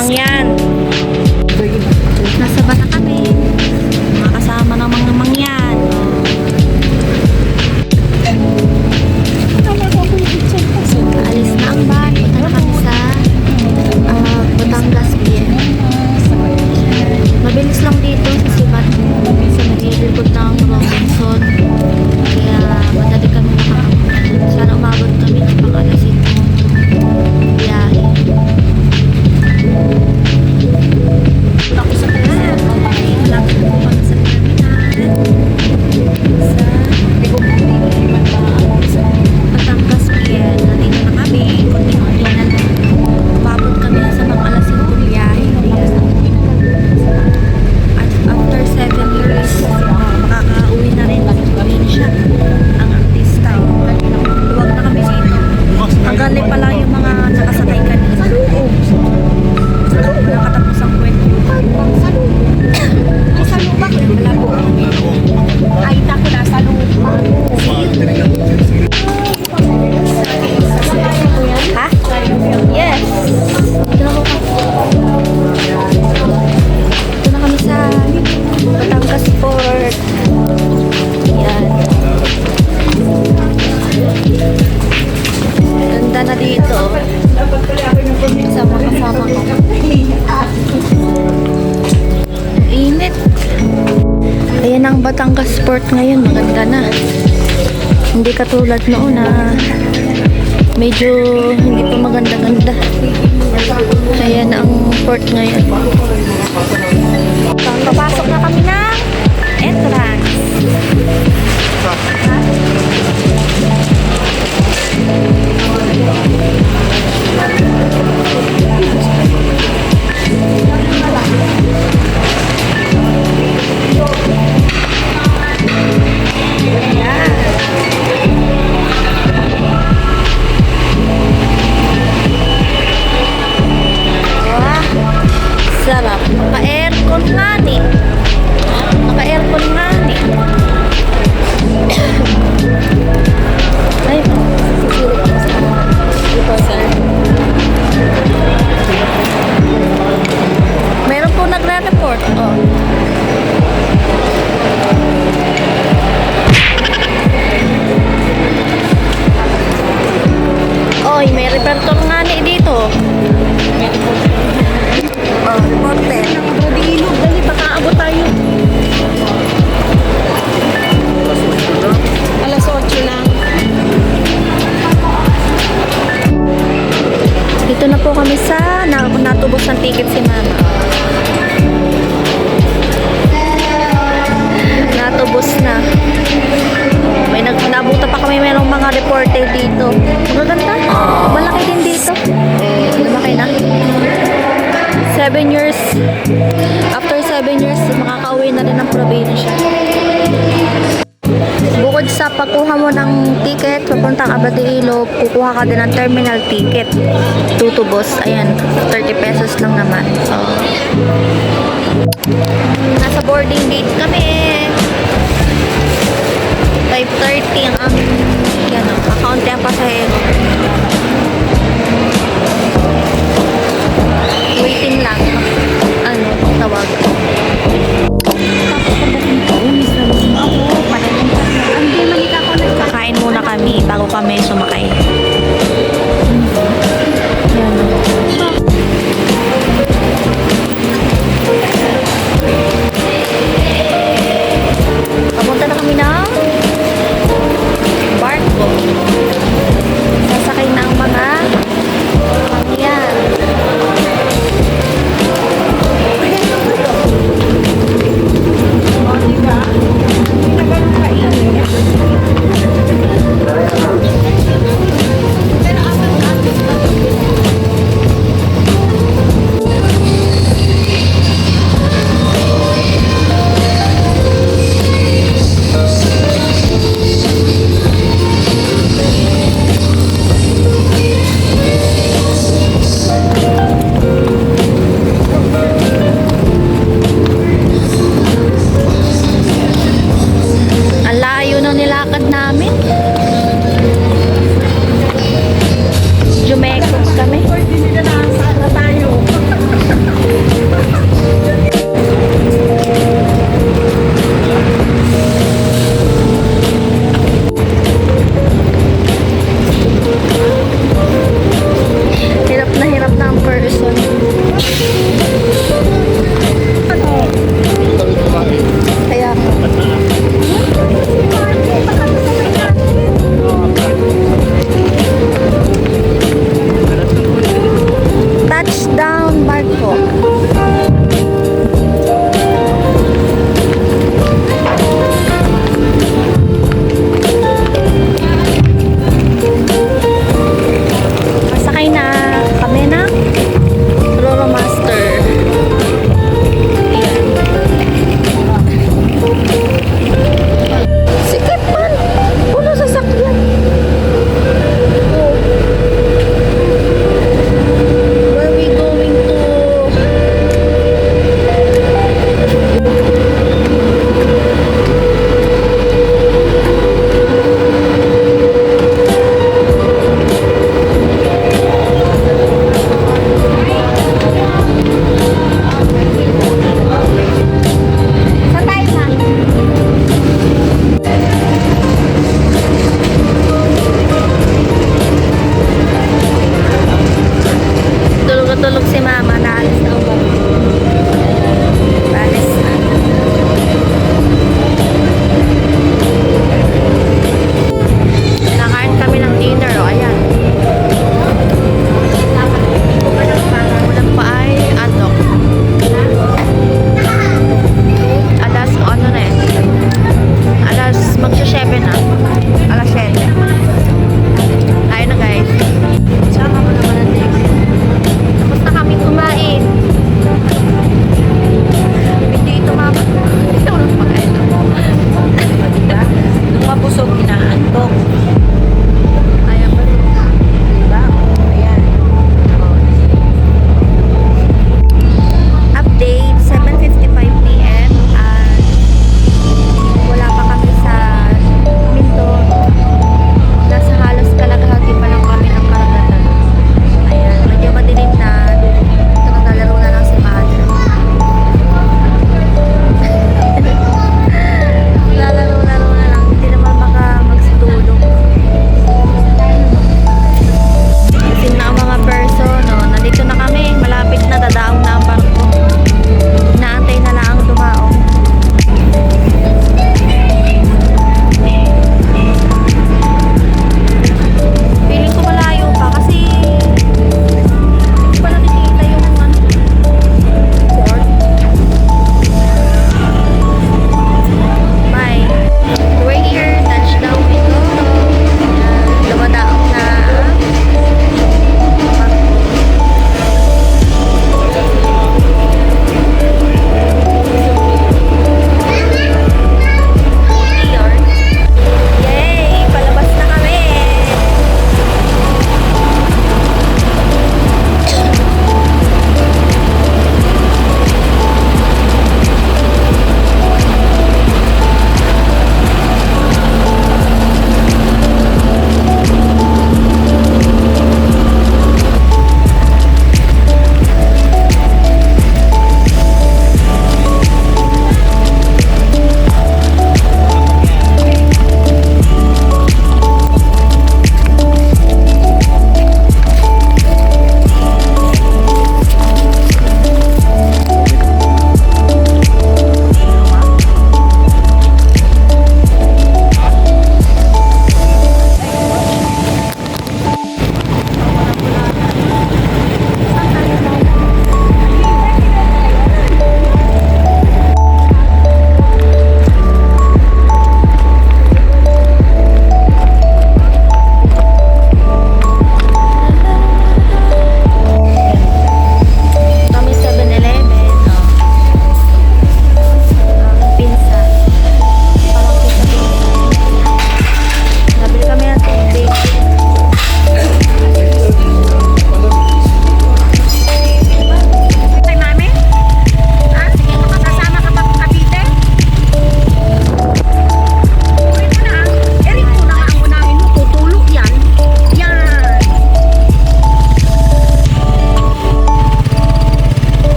mangyan. Nasa bata kami. Mga kasama ng mga mangyan. Alis na ang van. Punta na kami sa Batangas Pier. Mabilis lang dito kasi sa nagilipod ng Robinson. Kaya madali kami makakapunta. Sana umabot kami ng pang-alasin biyahe. Tapos sa terminal. Malapit na po kami sa terminal. Sa Batangas Pier. Nandito na kami. Kunti-kunti na lang. Umabot kami sa pang-alasin biyahe. At after 7 years, makaka-uwi na rin siya ang artista. Huwag na kami dito. Hanggang pa lang yung mga nakasakay kanina. Wala katapos ang kwento. Ay, sa lubak. Wala po. Ay, tako na sa lubak. Ha? Yes. Ito na po. Ito na kami sa Batangas Port. Yan. Ganda na dito. Kasama ko. Init. Ayan ang Batangas Port ngayon. Maganda na. Hindi katulad noon na medyo hindi pa maganda-ganda. Ayan ang port ngayon. Papasok na kami ng entrance. Sarap. Naka-aircon nga ni. Naka-aircon nga ni. Ay, susulit ko sa ito, sir. Meron po nagre-report. Oh. Oy, may repertor nga ni dito. Oh, reporter. Ilog, dali, baka abot tayo. Alas 8 lang. Dito na po kami sa natubos ng ticket si mama. Natubos na. May nabuta pa kami, merong mga reporter dito. Magaganda. Malaki din dito. Lumaki na. 7 years. After 7 years, makaka-uwi na rin ng probinsya. Bukod sa pagkuha mo ng ticket, papuntang Abadiilog, kukuha ka din ng terminal ticket. Tutubos. Ayan, 30 pesos lang naman. So, nasa boarding gate kami. 5:30 ang account ang pasahero. Waiting lang. Tawag. Kakain muna kami bago kami sumakay. ng barko. Masakay na kami na Roro Master. Ayan. Sikip man! Puno sasakyan. Oh. Where we going to?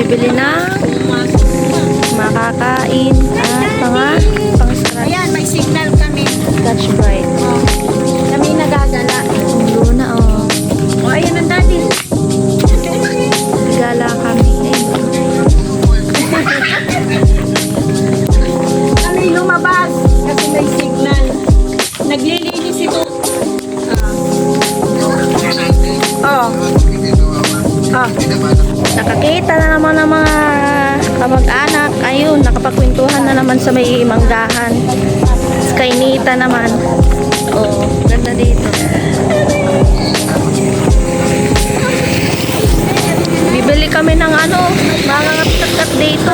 bibili ng makakain at mga pang-scratch. Ayan, may signal kami. Scratch Brite. Oh. Kami nagagala. Luna, oh. O, ayan ang daddy. Gala kami. Kami lumabas kasi may signal. Naglilinis ito. Oh. Oh. Nakakita na naman ng mga kamag-anak. Ayun, nakapagkwentuhan na naman sa may manggahan. Kainita naman. Oh, ganda dito. Bibili kami ng ano, mga kat dito.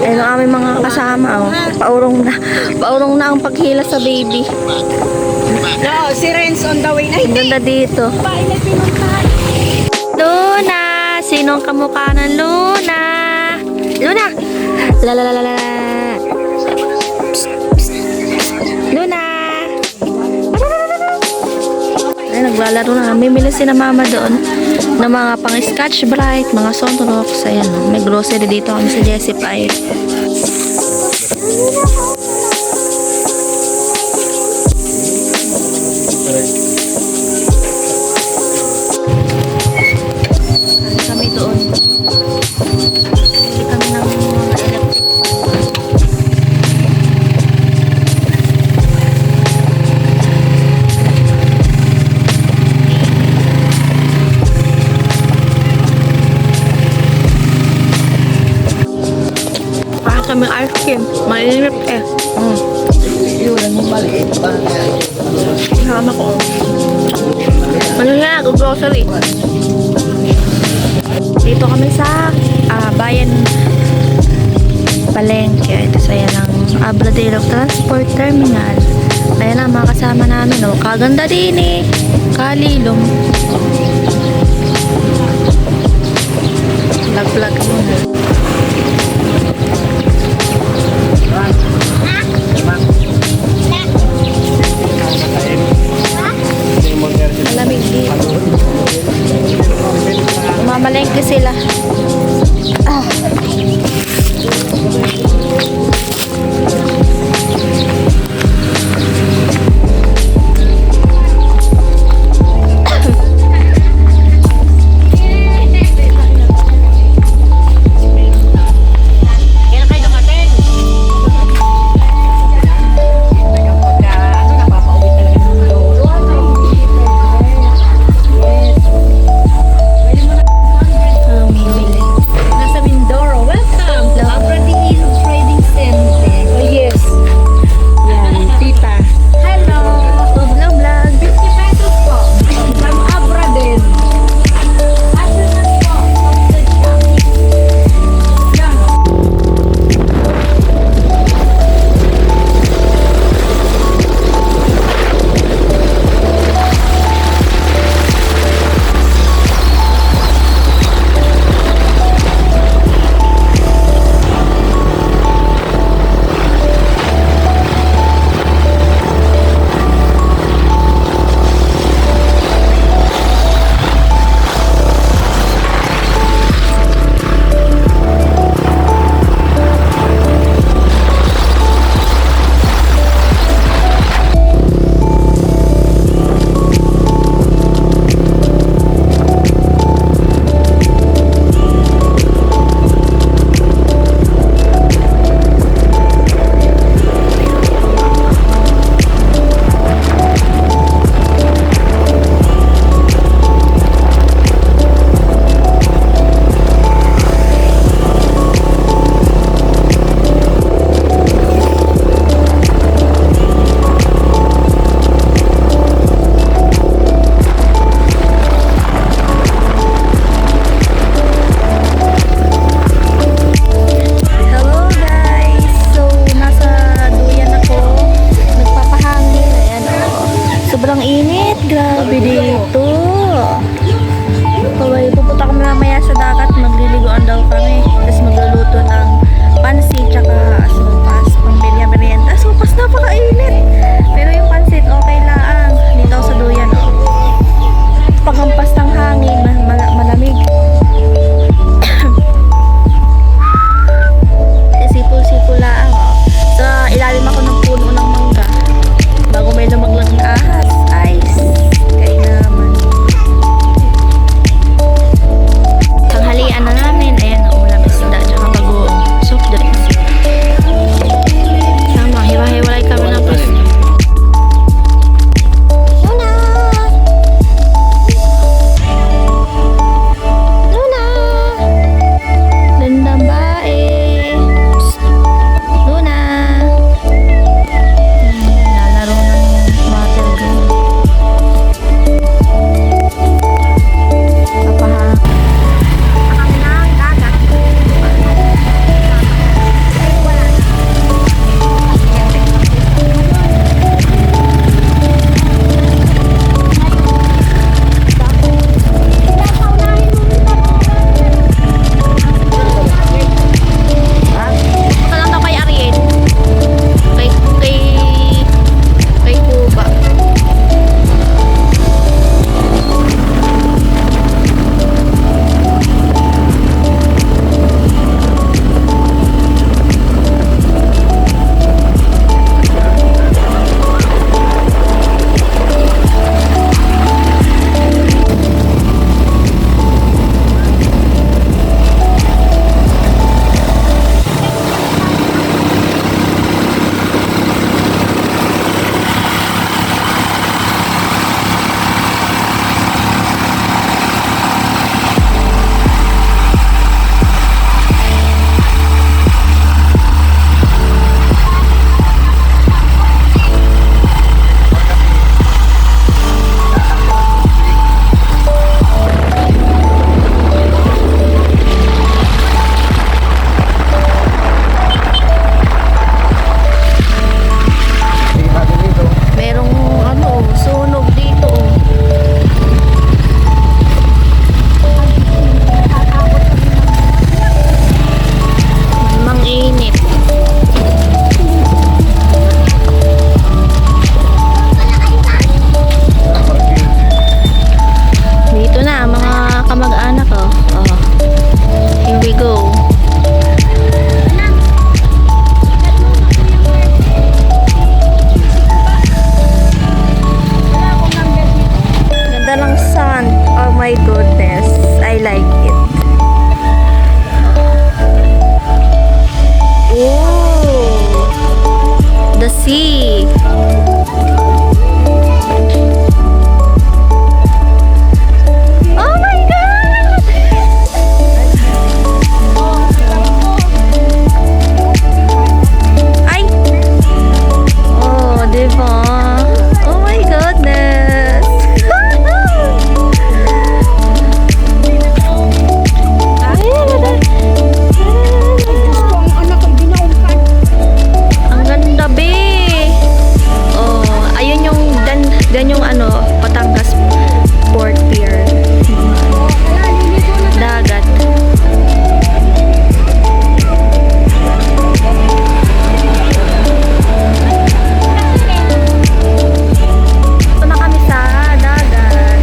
Ayun ang aming mga kasama. Oh. Paurong na ang paghila sa baby. No, si Renz on the way na. Ang ganda dito. Luna! Sinong kamukha ng Luna? Luna! La la la la la. Luna! Ay, naglalaro na. Mimili si na mama doon ng mga pang Scotch Brite, mga Sonrox. Ayan, may grocery dito kami sa Jessie Pie. Kami doon. Bili kami ng mga electric fan. Kami ice cream. Mainit eh. Yun, mo maliit pa. Kasama ko. Ano yan? Grocery. Dito kami sa bayan Palengke. Ito sa yan ang Abradero Transport Terminal. Ayan ang mga kasama namin. Oh. Kaganda din eh. Kalilom. Vlog-vlog muna. Malamig dito. Mamalengke sila. Sea. Oh my God! Ay! Oh, diba? Oh my goodness! Ang anak ko, binaungkat. Ang ganda, be! Oh, ayun yung dan yung ano, Batangas Port Pier. Dagat. Ito na kami sa dagat.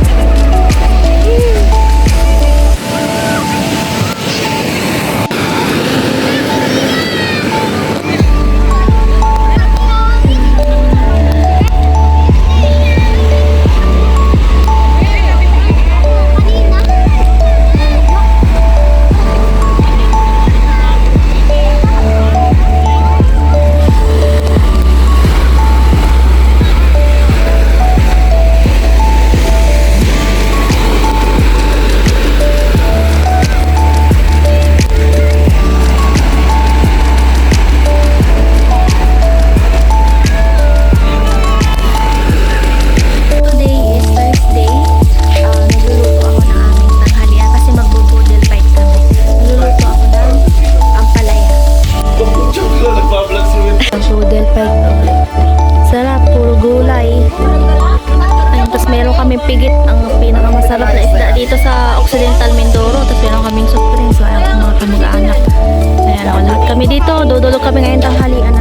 Today is Thursday. Nagluluto ako ng aming tanghalian kasi magbo-boodle fight kami. Nagluluto ako ng ampalaya. Boodle fight. Sarap, puro gulay. Ayun, tapos meron kaming pigit, ang pinakamasarap na isda dito sa Occidental Mindoro. Tapos meron kaming soft drinks, wala akong mga kamag-anak. Ayan ako, lahat kami dito. Dudulog kami ngayon tanghalian